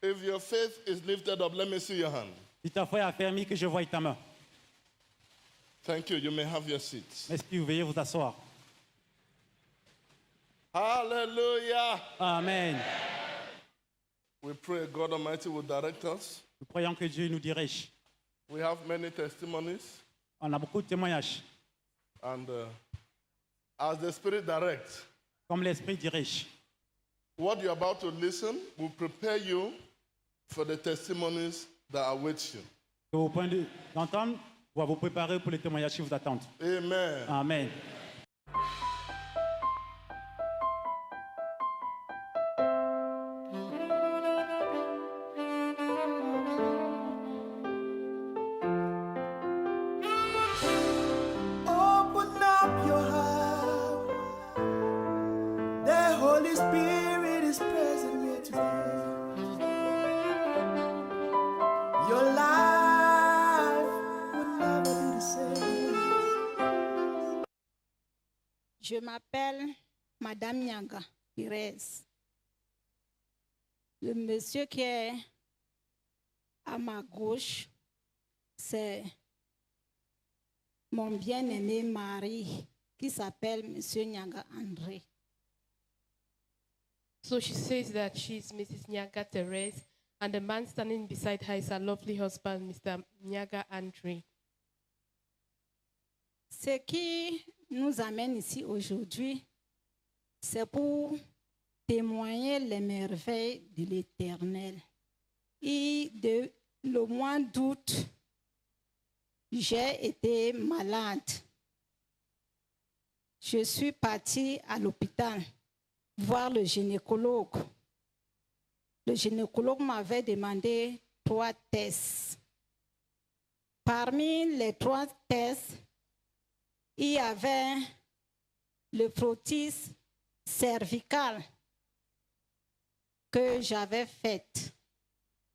If your faith is lifted up, let me see your hand. Si ta foi est affermie, que je voie ta main. Thank you. You may have your seats. Merci, veuillez vous asseoir. Hallelujah. Amen. We pray God Almighty will direct us. Nous croyons que Dieu nous dirige. We have many testimonies. On a beaucoup de témoignages. And as the Spirit directs, Comme l'Esprit dirige. what you're about to listen will prepare you for the testimonies that await you. Que au point d'entendre, va vous préparer pour les témoignages qui vous attendent. Amen. Amen. Open up your heart. The Holy Spirit is present here today. Your life will never be the same. Je m'appelle Madame Nyaga Thérèse. Le monsieur qui est à ma gauche, c'est mon bien-aimé mari qui s'appelle Monsieur Nyaga André. So she says that she's Mrs. Nyaga Therese, and the man standing beside her is her lovely husband, Mr. Nyaga Andre. Ce qui nous amène ici aujourd'hui, c'est pour témoigner les merveilles de l'Éternel. Et le mois d'août, j'ai été malade. Je suis partie à l'hôpital voir le gynécologue. Le gynécologue m'avait demandé 3 tests. Parmi les 3 tests, il y avait le frottis cervical que j'avais fait.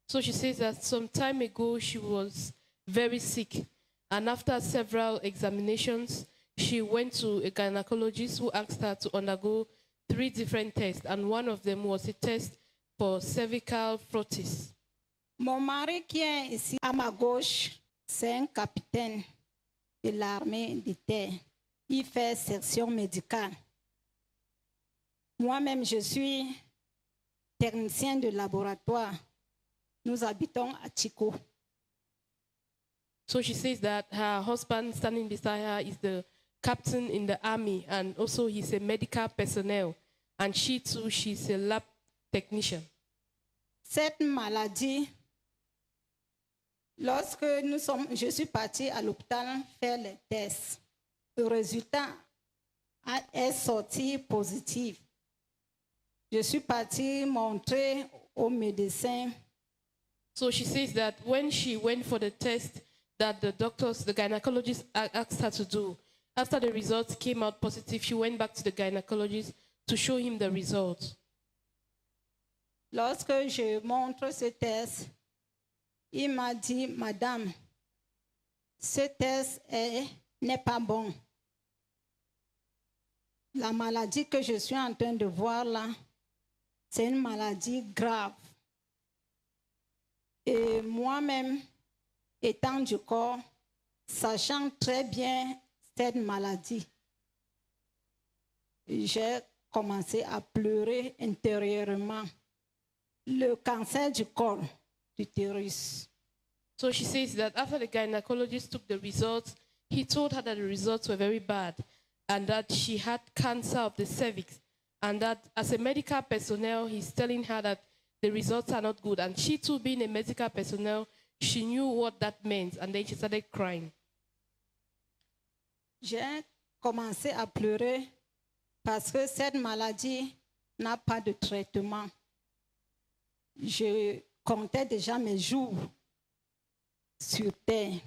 So she says that some time ago she was very sick, and after several examinations, she went to a gynecologist who asked her to undergo 3 different tests, and one of them was a test for cervical frottis. Mon mari qui est ici à ma gauche, c'est un capitaine de l'armée de terre. Il fait section médicale. Moi-même, je suis technicien de laboratoire. Nous habitons à Chico. So she says that her husband standing beside her is the captain in the army, and also he's a medical personnel, and she too, she's a lab technician. Cette maladie, lorsque je suis partie à l'hôpital faire les tests, le résultat est sorti positif. Je suis partie montrer au médecin. So she says that when she went for the test that the gynecologist asked her to do, after the results came out positive, she went back to the gynecologist to show him the results. Lorsque je montre ce test, il m'a dit, Madame, ce test n'est pas bon. La maladie que je suis en train de voir là, c'est une maladie grave. Et moi-même, étant du corps, sachant très bien cette maladie, j'ai commencé à pleurer intérieurement. Le cancer du corps, l'utérus. So she says that after the gynecologist took the results, he told her that the results were very bad and that she had cancer of the cervix, and that as a medical personnel, he's telling her that the results are not good. And she too, being a medical personnel, she knew what that meant, and then she started crying. J'ai commencé à pleurer parce que cette maladie n'a pas de traitement. Je comptais déjà mes jours sur terre.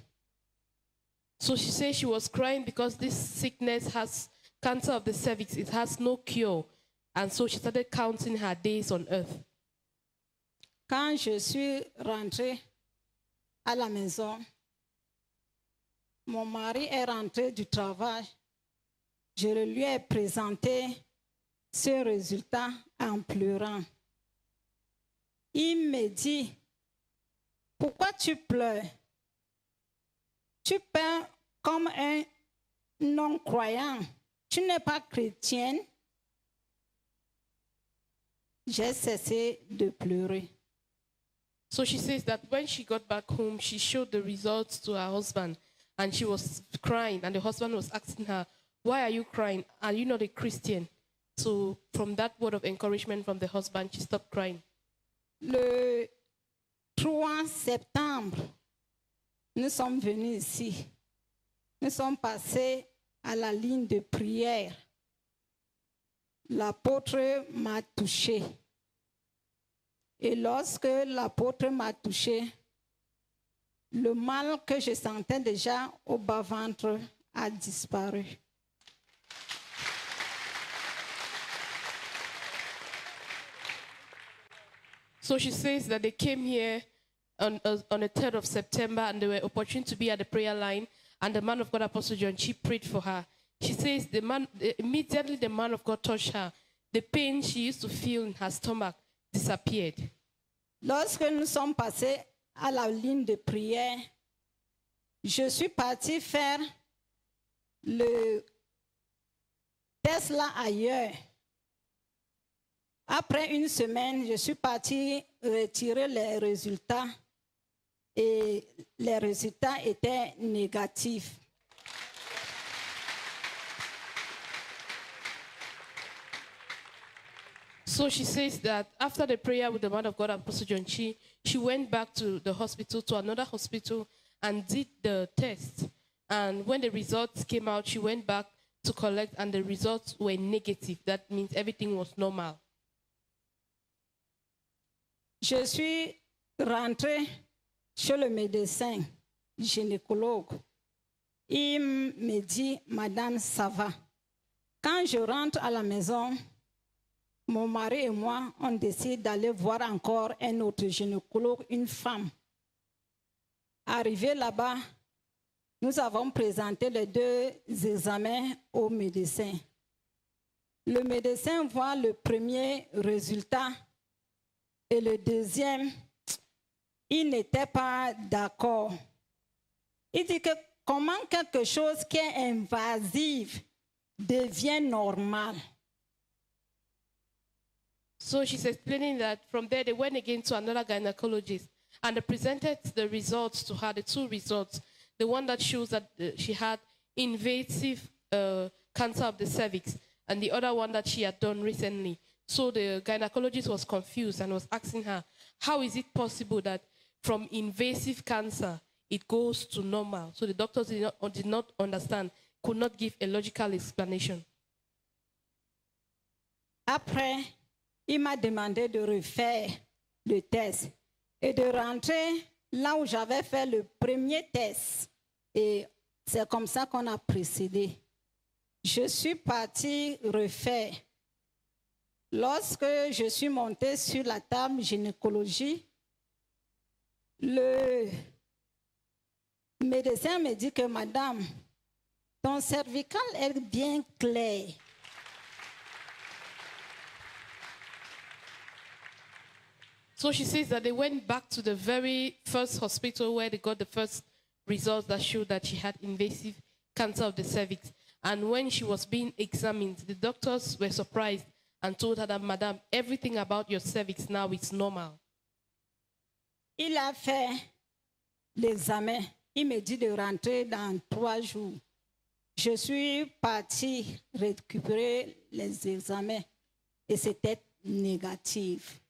So she says she was crying because this sickness has cancer of the cervix. It has no cure. And so she started counting her days on earth. Quand je suis rentrée à la maison, mon mari est rentré du travail. Je lui ai présenté ce résultat en pleurant. il me dit, pourquoi tu pleures? Tu pleures comme un non-croyant. Tu n'es pas chrétienne. J'ai cessé de pleurer. So she says that when she got back home, she showed the results to her husband and she was crying. And the husband was asking her, why are you crying? Are you not a Christian? So from that word of encouragement from the husband, she stopped crying. Le 3 septembre, nous sommes venus ici. Nous sommes passés à la ligne de prière. L'apôtre m'a touché. Et lorsque l'apôtre m'a touché, le mal que je sentais déjà au bas-ventre a disparu. So she says that they came here on the 3rd of September and they were opportune to be at the prayer line. And the man of God, Apostle John, she prayed for her. She says immediately the man of God touched her. The pain she used to feel in her stomach disappeared. Lorsque nous sommes passés à la ligne de prière, je suis partie faire le test là ailleurs. Après une semaine, je suis partie retirer les résultats et les résultats étaient négatifs. So she says that after the prayer with the man of God, Apostle John, she went back to the hospital, to another hospital, and did the test. And when the results came out, she went back to collect, and the results were negative. That means everything was normal. Je suis rentrée chez le médecin gynécologue. Il me dit, Madame, ça va. Quand je rentre à la maison, mon mari et moi, on décide d'aller voir encore un autre gynécologue, une femme. Arrivé là-bas, nous avons présenté les 2 examens au médecin. Le médecin voit le premier résultat et le deuxième, il n'était pas d'accord. Il dit que comment quelque chose qui est invasif devient normal. So she's explaining that from there they went again to another gynecologist and they presented the results to her, the 2 results. The one that shows that she had invasive cancer of the cervix and the other one that she had done recently. So the gynecologist was confused and was asking her, how is it possible that from invasive cancer it goes to normal? So the doctors did not understand, could not give a logical explanation. Après, il m'a demandé de refaire le test et de rentrer là où j'avais fait le premier test. Et c'est comme ça qu'on a procédé. Je suis partie refaire. Lorsque je suis montée sur la table gynécologie, le médecin me dit que Madame, ton cervical est bien clair. So she says that they went back to the very first hospital where they got the first results that showed that she had invasive cancer of the cervix. And when she was being examined, the doctors were surprised and told her that, Madam, everything about your cervix now is normal. Il a fait l'examen. Il me dit de rentrer dans 3 jours. Je suis partie récupérer les examens et c'était négatif.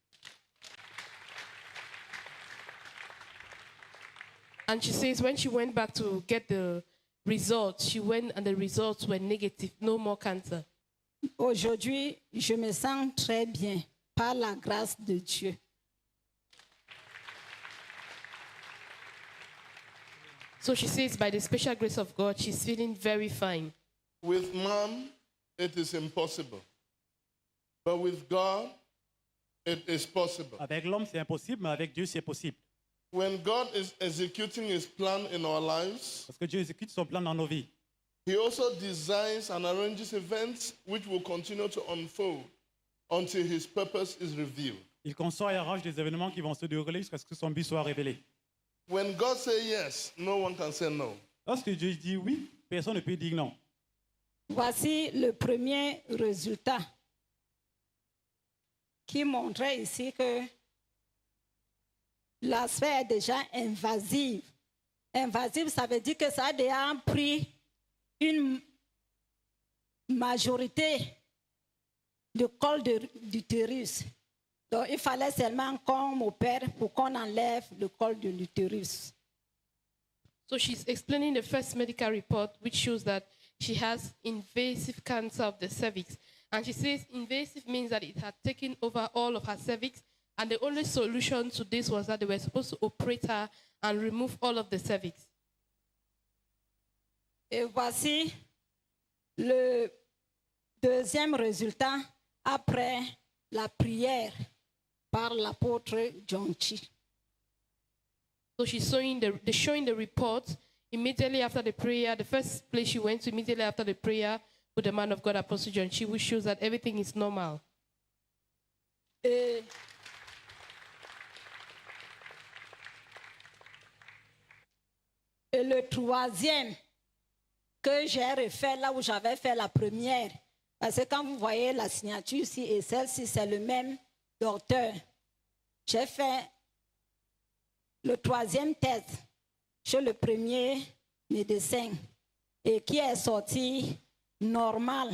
And she says when she went back to get the results, she went and the results were negative, no more cancer. Aujourd'hui, je me sens très bien par la grâce de Dieu. So she says by the special grace of God, she's feeling very fine. With man, it is impossible. But with God, it is possible. Avec l'homme, c'est impossible, mais avec Dieu, c'est possible. When God is executing his plan in our lives, Parce que Dieu exécute son plan dans nos vies. he also designs and arranges events which will continue to unfold until his purpose is revealed. Il conçoit et arrange des événements qui vont se dérouler jusqu'à ce que son but soit révélé. When God says yes, no one can say no. Lorsque Dieu dit oui, personne ne peut dire non. Voici le premier résultat qui montrait ici que la sphère est déjà invasive. Invasive, ça veut dire que ça a déjà pris une majorité du col de l'utérus. Donc, il fallait seulement qu'on opère pour qu'on enlève le col de l'utérus. So she's explaining the first medical report, which shows that she has invasive cancer of the cervix. And she says invasive means that it had taken over all of her cervix, and the only solution to this was that they were supposed to operate her and remove all of the cervix. Et voici le deuxième résultat après la prière par l'apôtre John Chi. So she's showing the report immediately after the prayer. The first place she went to immediately after the prayer with the man of God, Apostle John Chi, which shows that everything is normal. Et le troisième que j'ai refait là où j'avais fait la première, parce que quand vous voyez la signature ici et celle-ci, c'est le même docteur. J'ai fait le troisième test chez le premier médecin et qui est sorti normal.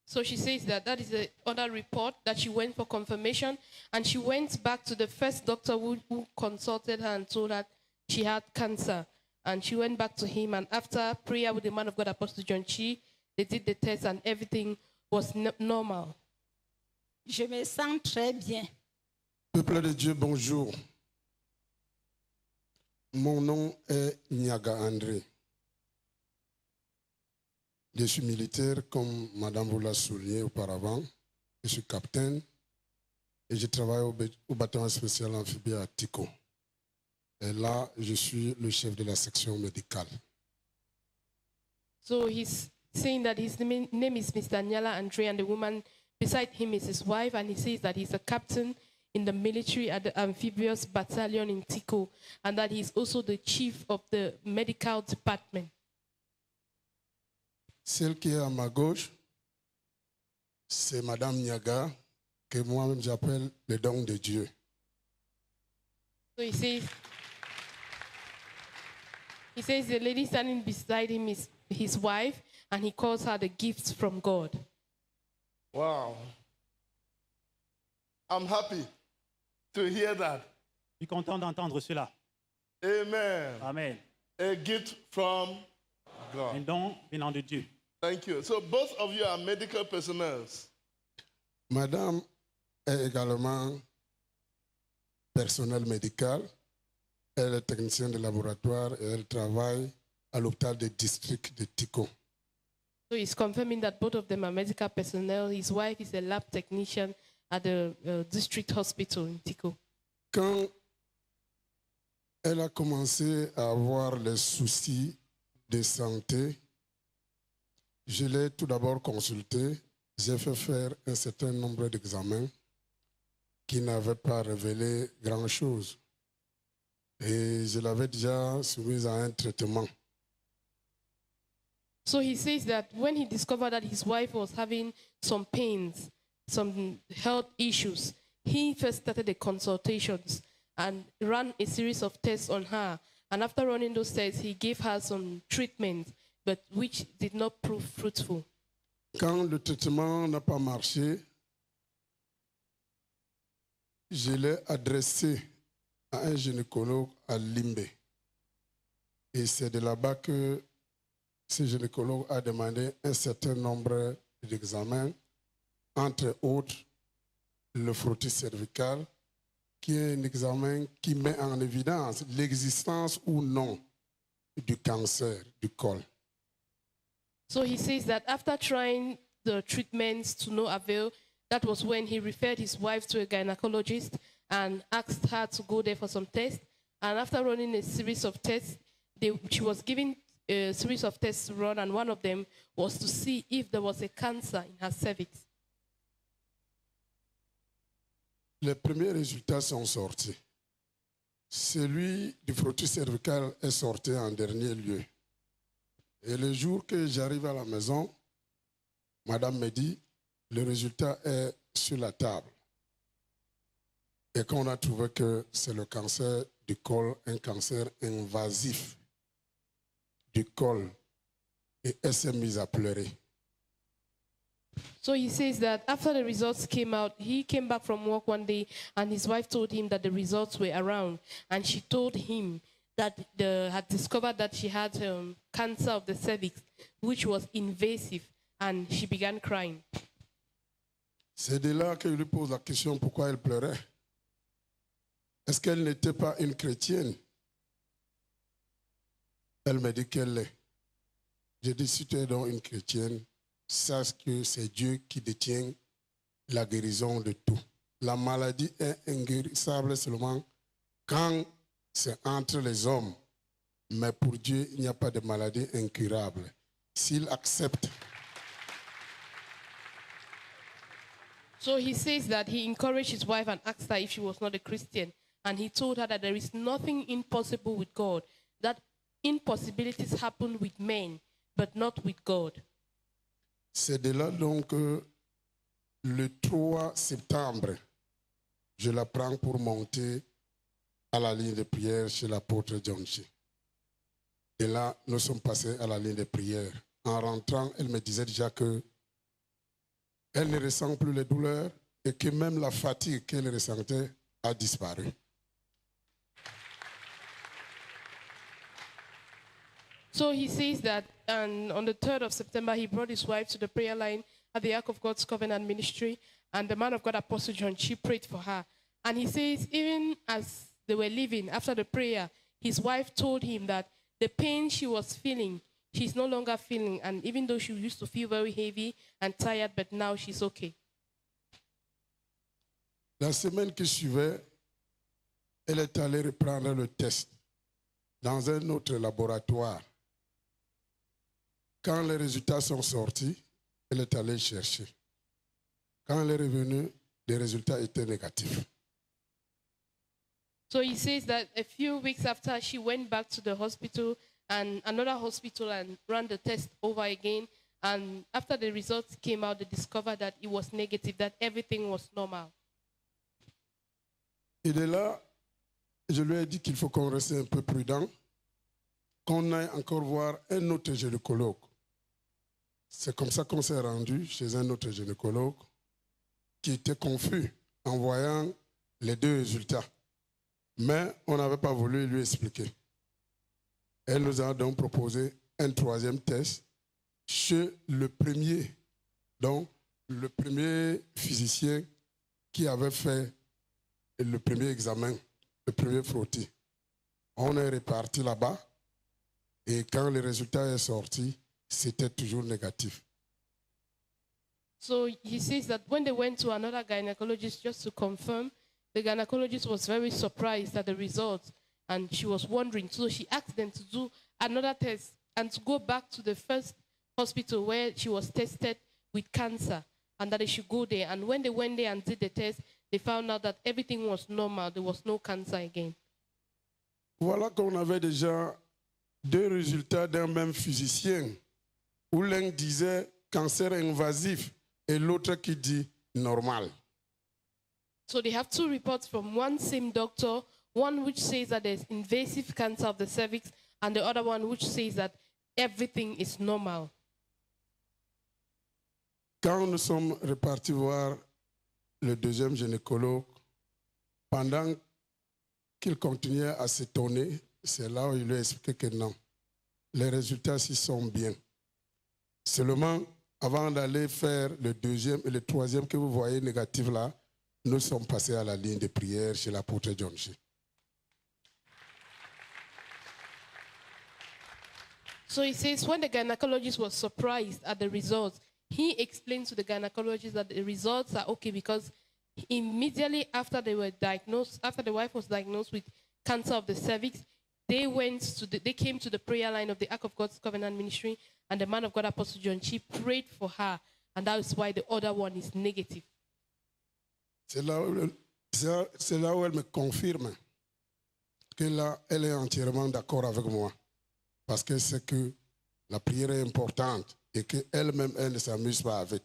So she says that is the other report that she went for confirmation, and she went back to the first doctor who consulted her and told her she had cancer. And she went back to him, and after prayer with the man of God, Apostle John Chi, they did the test and everything was normal. Je me sens très bien. Peuple de Dieu, bonjour. Mon nom est Nyaga André. Je suis militaire, comme Madame vous l'a souligné auparavant. Je suis capitaine et je travaille au bâtiment spécial amphibie à Tico. Et là, je suis le chef de la section médicale. So he's saying that his name is Mr. Nyala Andre, and the woman beside him is his wife, and he says that he's a captain in the military at the amphibious battalion in Tico, and that he's also the chief of the medical department. Celle qui est à ma gauche, c'est Madame Nyaga, que moi-même j'appelle le don de Dieu. So he says the lady standing beside him is his wife, and he calls her the gifts from God. Wow. I'm happy to hear that. Je suis content d'entendre cela. Amen. Amen. A gift from Un God. don venant de Dieu. Thank you. So both of you are medical personnel. Madame est également personnel médical. Elle est technicienne de laboratoire et elle travaille à l'hôpital de district de Tico. So he's confirming that both of them are medical personnel. His wife is a lab technician at the district hospital in Tico. Quand elle a commencé à avoir les soucis de santé, je l'ai tout d'abord consultée. J'ai fait faire un certain nombre d'examens qui n'avaient pas révélé grand-chose. Et je l'avais déjà soumise à un traitement. So he says that when he discovered that his wife was having some pains, some health issues, he first started the consultations and ran a series of tests on her. And after running those tests, he gave her some treatment, but which did not prove fruitful. Quand le traitement n'a pas marché, je l'ai adressé à un gynécologue à Limbe. Et c'est de là-bas que ce gynécologue a demandé un certain nombre d'examens, entre autres le frottis cervical, qui est un examen qui met en évidence l'existence ou non du cancer du col. So he says that after trying the treatments to no avail, that was when he referred his wife to a gynecologist and asked her to go there for some tests. And after running a series of tests, she was given a series of tests to run, and one of them was to see if there was a cancer in her cervix. les premiers résultats sont sortis. Celui du frottis cervical est sorti en dernier lieu. Et le jour que j'arrive à la maison, madame me dit, le résultat est sur la table. Et qu'on a trouvé que c'est le cancer du col, un cancer invasif du col. Et elle s'est mise à pleurer. So he says that after the results came out, he came back from work one day and his wife told him that the results were around. And she told him that had discovered that she had cancer of the cervix, which was invasive, and she began crying. C'est de là que je lui pose la question pourquoi elle pleurait. Est-ce qu'elle n'était pas une chrétienne? Elle me dit qu'elle l'est. J'ai dit, si tu es donc une chrétienne, sache que c'est Dieu qui détient la guérison de tout. La maladie est inguérissable seulement quand c'est entre les hommes. Mais pour Dieu, il n'y a pas de maladie incurable. S'il accepte. So he says that he encouraged his wife and asked her if she was not a Christian. And he told her that there is nothing impossible with God, that impossibilities happen with men, but not with God. C'est de là donc que le 3 septembre, je la prends pour monter à la ligne de prière chez l'apôtre John Chi. Et là, nous sommes passés à la ligne de prière. En rentrant, elle me disait déjà que elle ne ressent plus les douleurs et que même la fatigue qu'elle ressentait a disparu. So he says that on the 3rd of September, he brought his wife to the prayer line at the Ark of God's Covenant Ministry, and the man of God, Apostle John, she prayed for her. And he says, even as they were leaving after the prayer, his wife told him that the pain she was feeling, she's no longer feeling, and even though she used to feel very heavy and tired, but now she's okay. La semaine qui suivait, elle est allée reprendre le test dans un autre laboratoire. Quand les résultats sont sortis, elle est allée chercher. Quand elle est revenue, les résultats étaient négatifs. So he says that a few weeks after, she went back to the hospital and another hospital and ran the test over again. And after the results came out, they discovered that it was negative, that everything was normal. Et de là, je lui ai dit qu'il faut qu'on reste un peu prudent, qu'on aille encore voir un autre gynécologue. C'est comme ça qu'on s'est rendu chez un autre gynécologue qui était confus en voyant les deux résultats. Mais on n'avait pas voulu lui expliquer. Elle nous a donc proposé un troisième test chez le premier, donc le premier physicien qui avait fait le premier examen, le premier frottis. On est reparti là-bas et quand le résultat est sorti, c'était toujours négatif. So he says that when they went to another gynecologist just to confirm, the gynecologist was very surprised at the results and she was wondering. So she asked them to do another test and to go back to the first hospital where she was tested with cancer and that they should go there. And when they went there and did the test, they found out that everything was normal. There was no cancer again. Voilà qu'on avait déjà deux résultats d'un même physicien où l'un disait cancer invasif et l'autre qui dit normal. So they have two reports from one same doctor, one which says that there's invasive cancer of the cervix and the other one which says that everything is normal. Quand nous sommes repartis voir le deuxième gynécologue, pendant qu'il continuait à s'étonner, c'est là où il lui a expliqué que non, les résultats s'y sont bien. Seulement, avant d'aller faire le deuxième et le troisième que vous voyez négatif là, nous sommes passés à la ligne de prière chez l'apôtre John Chi. So he says when the gynecologist was surprised at the results, he explained to the gynecologist that the results are okay because immediately after they were diagnosed, after the wife was diagnosed with cancer of the cervix, they came to the prayer line of the Ark of God's Covenant Ministry, and the man of God, Apostle John Chi, prayed for her, and that is why the other one is negative. C'est là où C'est là où elle me confirme que là, elle est entièrement d'accord avec moi. Parce qu'elle sait que la prière est importante et qu'elle-même, elle ne s'amuse pas avec.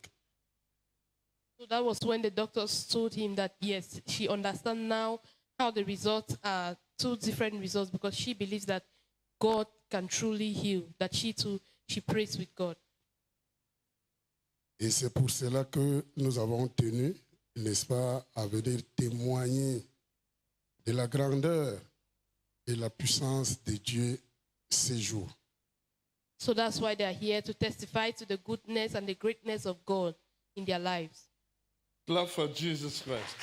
So that was when the doctors told him that, yes, she understands now how the results are two different results because she believes that God can truly heal, that she too, she prays with God. Et c'est pour cela que nous avons tenu, n'est-ce pas, à venir témoigner de la grandeur et la puissance de Dieu ces jours. So that's why they are here to testify to the goodness and the greatness of God in their lives. Clap for Jesus Christ.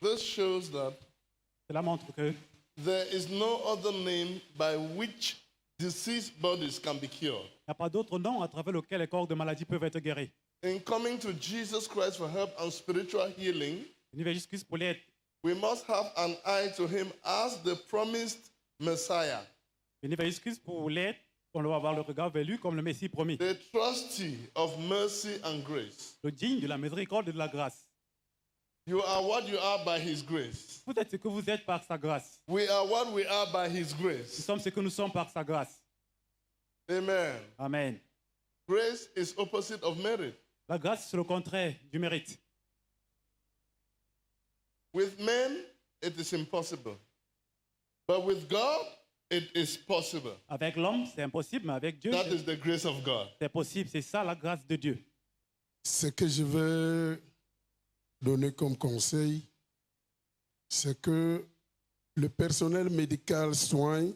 This shows that Cela montre que there is no other name by which diseased bodies can be cured. il n'y a pas d'autre nom à travers lequel les corps de maladie peuvent être guéris. In coming to Jesus Christ for help and spiritual healing, Venir vers Jésus-Christ pour l'aide. we must have an eye to him as the promised Messiah, Venir vers Jésus-Christ pour l'aide. On doit avoir le regard vers lui comme le Messie promis. the trustee of mercy and grace. Le digne de la miséricorde et de la grâce. You are what you are by his grace. Vous êtes ce que vous êtes par sa grâce. We are what we are by his Nous grace. sommes ce que nous sommes par sa grâce. Amen. Amen. Grace is opposite of merit. La grâce, c'est le contraire du mérite. With men, it is impossible. But with God, it is possible. Avec l'homme, c'est impossible, mais avec Dieu, That is the grace of God. c'est possible. C'est ça la grâce de Dieu. Ce que je veux donner comme conseil, c'est que le personnel médical soigne,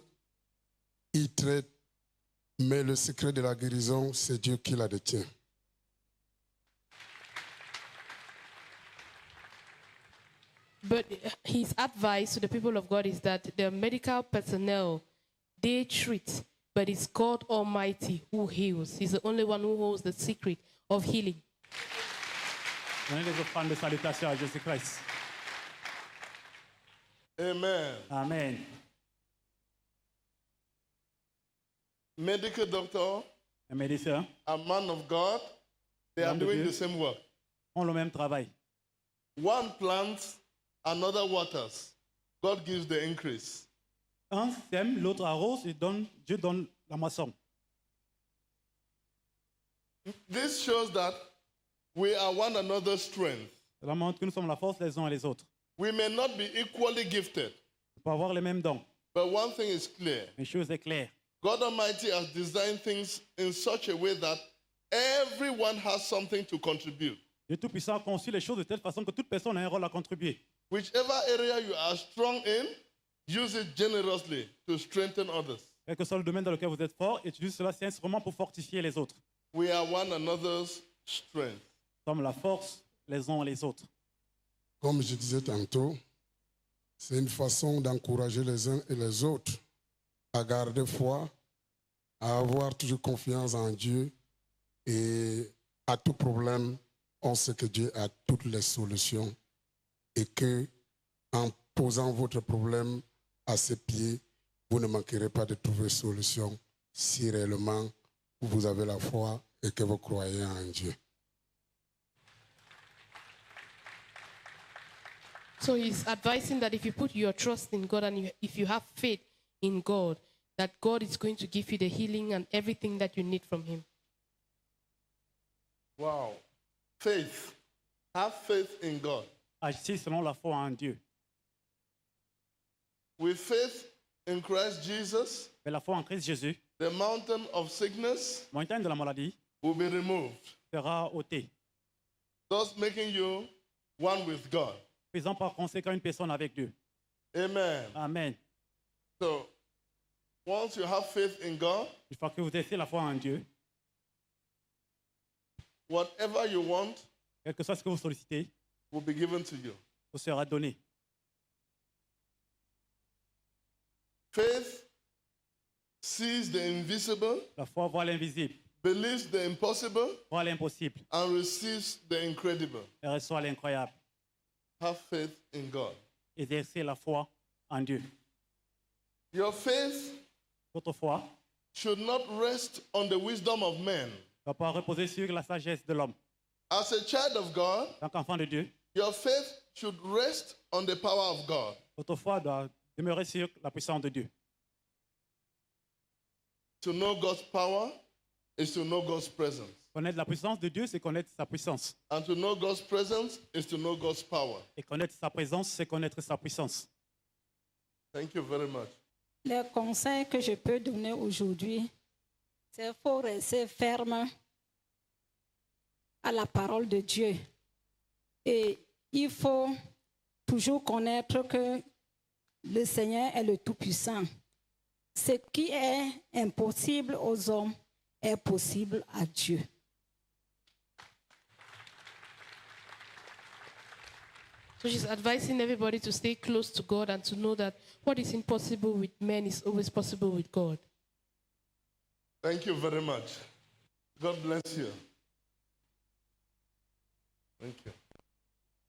il traite, mais le secret de la guérison, c'est Dieu qui la détient. But his advice to the people of God is that the medical personnel, they treat, but it's God Almighty who heals. He's the only one who holds the secret of healing. Donnez les offrandes de salutation à Jésus-Christ. Amen. Amen. Medical doctor, Les médecins a man of God, they are Homme de doing Dieu. the same work. ont le même travail. One plants, another waters. God gives the increase. Un sème, l'autre arrose, et Dieu donne la moisson. This shows that we are one another's strength. Cela montre que nous sommes la force les uns et les autres. We may not be equally gifted, On peut avoir les mêmes dons. but one thing is clear. Une chose est claire. God Almighty has designed things in such a way that everyone has something to contribute. Dieu Tout-Puissant a conçu les choses de telle façon que toute personne a un rôle à contribuer. Whichever area you are strong in, use it generously to strengthen others. Quel que soit le domaine dans lequel vous êtes fort, utilisez cela, c'est un instrument pour fortifier les autres. We are one another's strength. Nous sommes la force les uns et les autres. Comme je disais tantôt, c'est une façon d'encourager les uns et les autres à garder foi, à avoir toujours confiance en Dieu et à tout problème, on sait que Dieu a toutes les solutions et que en posant votre problème à ses pieds, vous ne manquerez pas de trouver solution si réellement vous avez la foi et que vous croyez en Dieu. So he's advising that if you put your trust in God and if you have faith in God, that God is going to give you the healing and everything that you need from him. Wow. Faith. Have faith in God. Agissez selon la foi en Dieu. With faith in Christ Jesus, Mais la foi en Christ Jésus, the mountain of sickness la montagne de la maladie will be removed, sera ôtée, thus making you one with God. faisant par conséquent une personne avec Dieu. Amen. Amen. So, once you have faith in God, Une fois que vous avez la foi en Dieu, whatever you want quel que soit ce que vous sollicitez, will be given to you. vous sera donné. Faith sees the invisible, La foi voit l'invisible, believes the impossible, voit l'impossible and receives the incredible. et reçoit l'incroyable. Have faith in God. Exercez la foi en Dieu. Your faith Votre foi should not rest on the wisdom of men, doit pas reposer sur la sagesse de l'homme. As a child of God, En tant qu'enfant de Dieu, your faith should rest on the power of God. votre foi doit demeurer sur la puissance de Dieu. To know God's power is to know God's presence. Connaître la puissance de Dieu, c'est connaître sa puissance. And to know God's presence is to know God's power. Et connaître sa présence, c'est connaître sa puissance. Thank you very much. Les conseils que je peux donner aujourd'hui, c'est qu'il faut rester ferme à la parole de Dieu. Et il faut toujours connaître que le Seigneur est le Tout-Puissant. Ce qui est impossible aux hommes est possible à Dieu. So she's advising everybody to stay close to God and to know that what is impossible with men is always possible with God. Thank you very much. God bless you. Thank you.